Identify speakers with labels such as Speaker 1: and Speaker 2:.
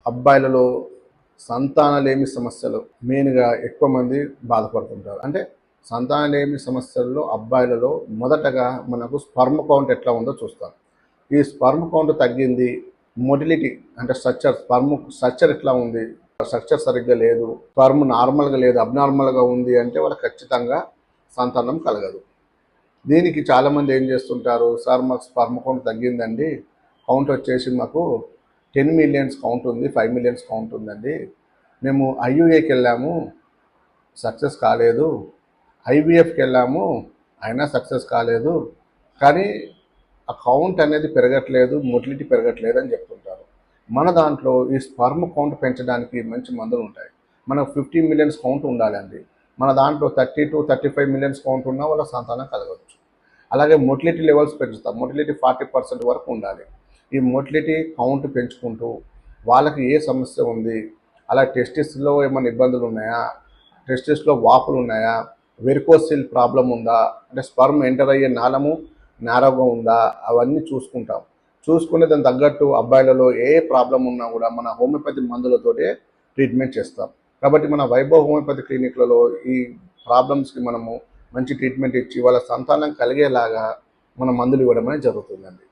Speaker 1: అబ్బాయిలలో సంతానలేమి సమస్యలు మెయిన్గా ఎక్కువ మంది బాధపడుతుంటారు. అంటే సంతానలేమి సమస్యల్లో అబ్బాయిలలో మొదటగా మనకు స్పర్మ్ కౌంట్ ఎట్లా ఉందో చూస్తాం. ఈ స్పర్మ్ కౌంట్ తగ్గింది, మొటిలిటీ అంటే స్ట్రక్చర్ ఎట్లా ఉంది, స్ట్రక్చర్ సరిగ్గా లేదు, స్పర్మ్ నార్మల్గా లేదు, అబ్నార్మల్గా ఉంది అంటే వాళ్ళకి ఖచ్చితంగా సంతానం కలగదు. దీనికి చాలామంది ఏం చేస్తుంటారు, సార్ మాకు స్పర్మ్ కౌంట్ తగ్గిందండి, కౌంట్ వచ్చేసి మాకు 10 మిలియన్స్ కౌంట్ ఉంది, 5 మిలియన్స్ కౌంట్ ఉందండి, మేము ఐయుఏకి వెళ్ళాము సక్సెస్ కాలేదు, ఐవీఎఫ్కి వెళ్ళాము అయినా సక్సెస్ కాలేదు, కానీ ఆ కౌంట్ అనేది పెరగట్లేదు, మొటిలిటీ పెరగట్లేదు అని చెప్తుంటారు. మన దాంట్లో ఈ స్పర్మ్ కౌంట్ పెంచడానికి మంచి మందులు ఉంటాయి. మనకు 15 మిలియన్స్ కౌంట్ ఉండాలండి. మన దాంట్లో 30 to 35 మిలియన్స్ కౌంట్ ఉన్నా వాళ్ళ సంతానం కలగవచ్చు. అలాగే మొటిలిటీ లెవెల్స్ పెంచుతాం. మొటిలిటీ 40% వరకు ఉండాలి. ఈ మొటిలిటీ కౌంట్ పెంచుకుంటూ వాళ్ళకి ఏ సమస్య ఉంది, అలా టెస్టిస్లో ఏమైనా ఇబ్బందులు ఉన్నాయా, టెస్టిస్లో వాపులు ఉన్నాయా, వెరికోసిల్ ప్రాబ్లం ఉందా, అంటే స్పర్మ్ ఎంటర్ అయ్యే నాళము నేరగా ఉందా, అవన్నీ చూసుకుంటాం. చూసుకునే దానికి తగ్గట్టు అబ్బాయిలలో ఏ ప్రాబ్లం ఉన్నా కూడా మన హోమియోపతి మందులతోటే ట్రీట్మెంట్ చేస్తాం. కాబట్టి మన వైభవ్ హోమియోపతి క్లినిక్లలో ఈ ప్రాబ్లమ్స్కి మనము మంచి ట్రీట్మెంట్ ఇచ్చి వాళ్ళ సంతానం కలిగేలాగా మన మందులు ఇవ్వడం అనేది జరుగుతుందండి.